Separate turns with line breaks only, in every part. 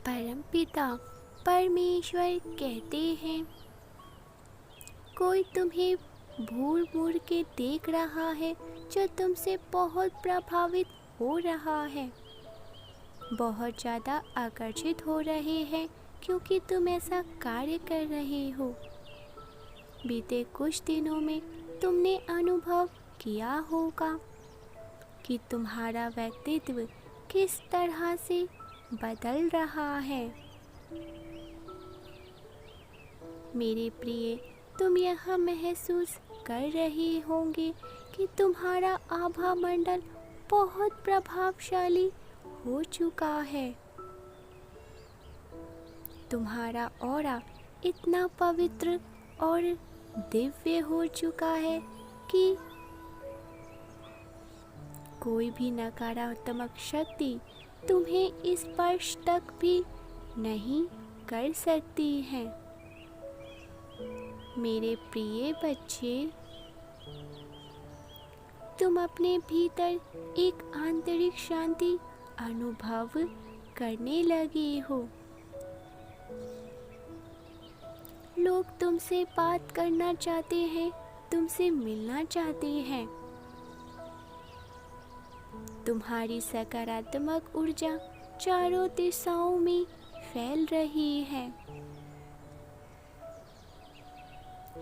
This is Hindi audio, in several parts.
परमपिता परमेश्वर कहते हैं, कोई तुम्हें घूर घूर के देख रहा है जो तुमसे बहुत प्रभावित हो रहा है, बहुत ज़्यादा आकर्षित हो रहे हैं क्योंकि तुम ऐसा कार्य कर रहे हो। बीते कुछ दिनों में तुमने अनुभव किया होगा कि तुम्हारा व्यक्तित्व किस तरह से बदल रहा है। मेरे प्रिय, तुम यह महसूस कर रहे होंगे कि तुम्हारा आभा मंडल बहुत प्रभावशाली हो चुका है। तुम्हारा ऑरा इतना पवित्र और दिव्य हो चुका है कि कोई भी नकारात्मक शक्ति तुम्हें स्पर्श तक भी नहीं कर सकती है। मेरे प्रिय बच्चे, तुम अपने भीतर एक आंतरिक शांति अनुभव करने लगे हो। लोग तुमसे बात करना चाहते हैं, तुमसे मिलना चाहते हैं। तुम्हारी सकारात्मक ऊर्जा चारों दिशाओं में फैल रही है।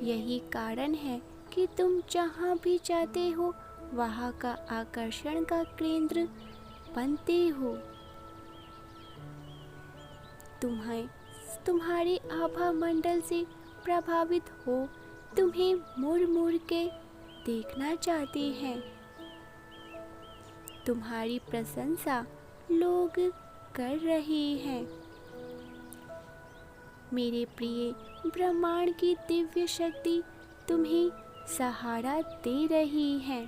यही कारण है कि तुम जहाँ भी जाते हो वहाँ का आकर्षण का केंद्र बनते हो। तुम्हारे आभा मंडल से प्रभावित हो तुम्हें मुड़ मुड़ के देखना चाहते हैं। तुम्हारी प्रशंसा लोग कर रहे हैं। मेरे प्रिय, ब्रह्मांड की दिव्य शक्ति तुम्हें सहारा दे रही है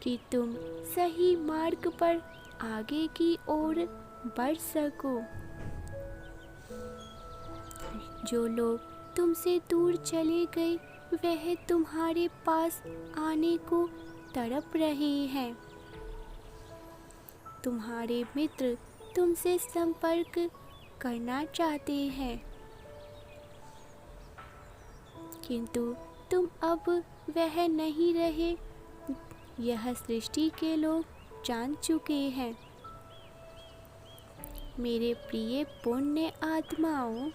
कि तुम सही मार्ग पर आगे की ओर बढ़ सको। जो लोग तुमसे दूर चले गए वह तुम्हारे पास आने को तड़प रहे हैं। तुम्हारे मित्र तुमसे संपर्क करना चाहते हैं, किंतु तुम अब वह नहीं रहे। यह सृष्टि के लोग जान चुके हैं। मेरे प्रिय पुण्य आत्माओं,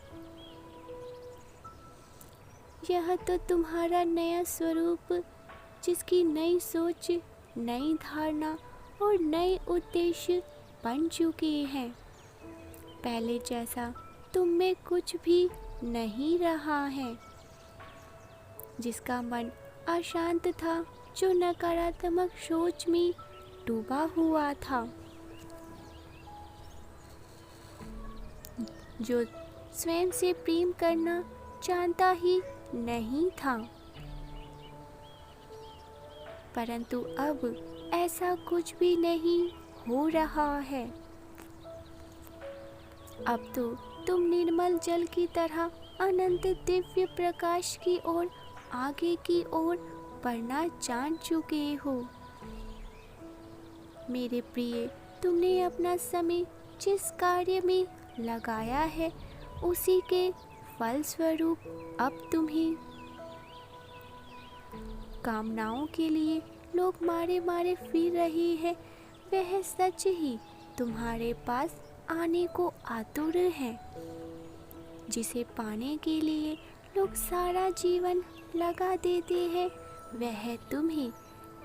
यह तो तुम्हारा नया स्वरूप, जिसकी नई सोच, नई धारणा और नए उद्देश्य बन चुके हैं। पहले जैसा तुम में कुछ भी नहीं रहा है। जिसका मन अशांत था, जो नकारात्मक सोच में डूबा हुआ था, जो स्वयं से प्रेम करना जानता ही नहीं था, परंतु अब ऐसा कुछ भी नहीं हो रहा है। अब तो तुम निर्मल जल की तरह अनंत दिव्य प्रकाश की ओर आगे की ओर बढ़ना जान चुके हो। मेरे प्रिय, तुमने अपना समय जिस कार्य में लगाया है उसी के फलस्वरूप अब तुम्हें कामनाओं के लिए लोग मारे मारे फिर रहे हैं, वह सच ही तुम्हारे पास आने को आतुर है। जिसे पाने के लिए लोग सारा जीवन लगा देते हैं, वह तुम्हें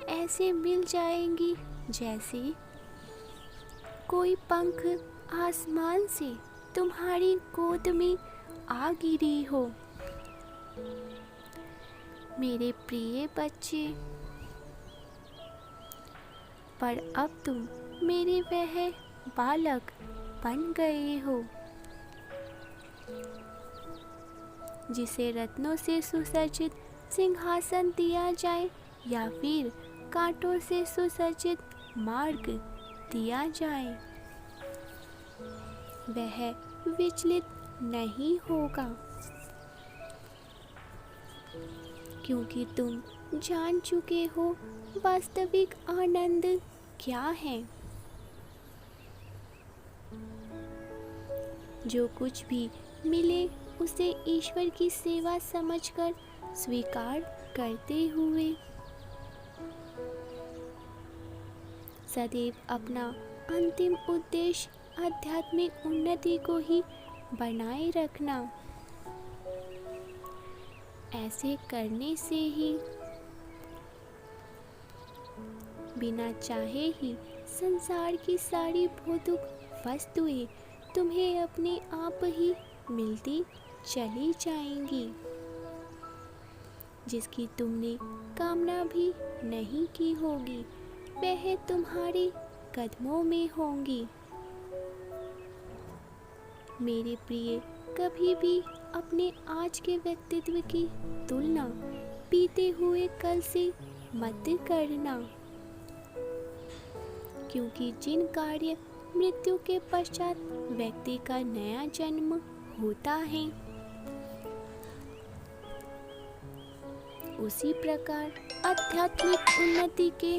ऐसे मिल जाएंगी जैसे कोई पंख आसमान से तुम्हारी गोद में आ गिरी हो। मेरे प्रिय बच्चे, पर अब तुम मेरे वह बालक बन गए हो जिसे रत्नों से सुसज्जित सिंहासन दिया जाए या फिर कांटों से सुसज्जित मार्ग दिया जाए, वह विचलित नहीं होगा, क्योंकि तुम जान चुके हो वास्तविक आनंद क्या है। जो कुछ भी मिले उसे ईश्वर की सेवा समझकर स्वीकार करते हुए सदैव अपना अंतिम उद्देश्य आध्यात्मिक उन्नति को ही बनाए रखना। ऐसे करने से ही बिना चाहे ही संसार की सारी भौतिक वस्तुएं तुम्हें अपने आप ही मिलती चली जाएंगी, जिसकी तुमने कामना भी नहीं की होगी वह तुम्हारे कदमों में होंगी। मेरे प्रिय, कभी भी अपने आज के व्यक्तित्व की तुलना बीते हुए कल से मत करना, क्योंकि जिन कार्य मृत्यु के पश्चात व्यक्ति का नया जन्म होता है, उसी प्रकार आध्यात्मिक उन्नति के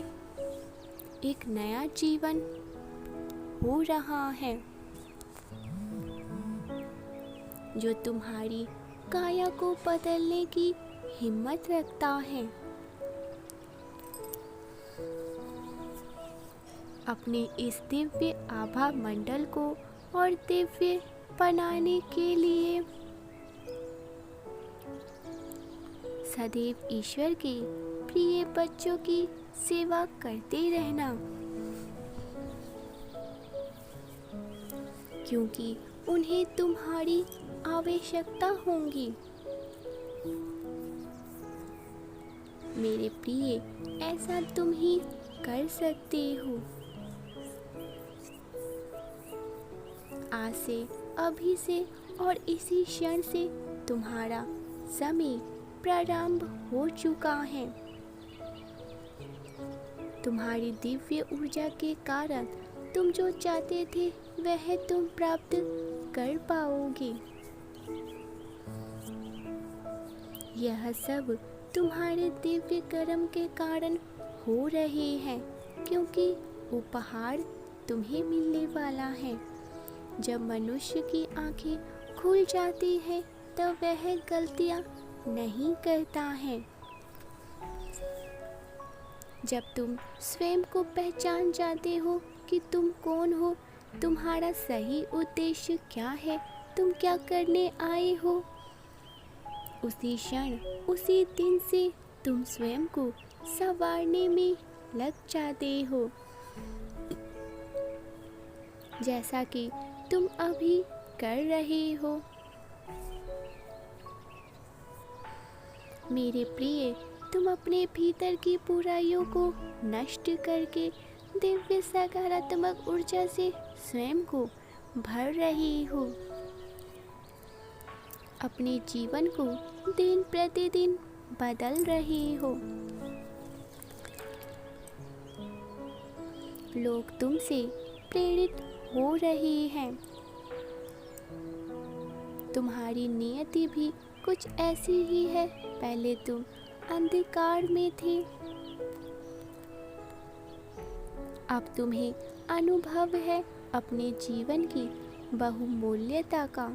एक नया जीवन हो रहा है, जो तुम्हारी काया को बदलने की हिम्मत रखता है। अपने इस दिव्य आभा मंडल को और दिव्य बनाने के लिए सदैव ईश्वर के प्रिय बच्चों की सेवा करते रहना, क्योंकि उन्हें तुम्हारी आवश्यकता होगी। मेरे प्रिय, ऐसा तुम ही कर सकते हो। आज से, अभी से और इसी क्षण से तुम्हारा समय प्रारंभ हो चुका है। तुम्हारी दिव्य ऊर्जा के कारण तुम जो चाहते थे वह तुम प्राप्त कर पाओगे। यह सब तुम्हारे दिव्य कर्म के कारण हो रहे हैं, क्योंकि उपहार तुम्हें मिलने वाला है। जब मनुष्य की आंखें खुल जाती है तब वह गलतियां नहीं करता है। जब तुम स्वयं को पहचान जाते हो कि तुम कौन हो, तुम्हारा सही उद्देश्य क्या है, तुम क्या करने आए हो, उसी क्षण उसी दिन से तुम स्वयं को संवारने में लग जाते हो, जैसा कि तुम अभी कर रहे हो। मेरे प्रिय, तुम अपने भीतर की बुराइयों को नष्ट करके दिव्य सकारात्मक ऊर्जा से स्वयं को भर रही हो। अपने जीवन को दिन प्रतिदिन बदल रही हो। लोग तुमसे प्रेरित हो रहे हैं। तुम्हारी नियति भी कुछ ऐसी ही है। पहले तुम अंधकार में थे, अब तुम्हें अनुभव है अपने जीवन की बहुमूल्यता का।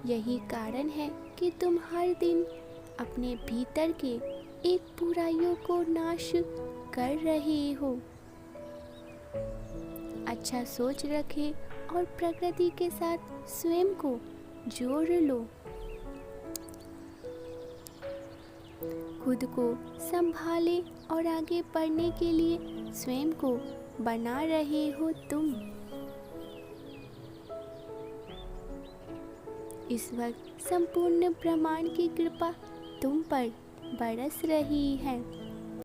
यही कारण है कि तुम हर दिन अपने भीतर के एक बुराइयों को नाश कर रहे हो। अच्छा सोच रखे और प्रकृति के साथ स्वयं को जोड़ लो। खुद को संभाले और आगे बढ़ने के लिए स्वयं को बना रहे हो तुम। इस वक्त संपूर्ण ब्रह्मांड की कृपा तुम पर बरस रही है।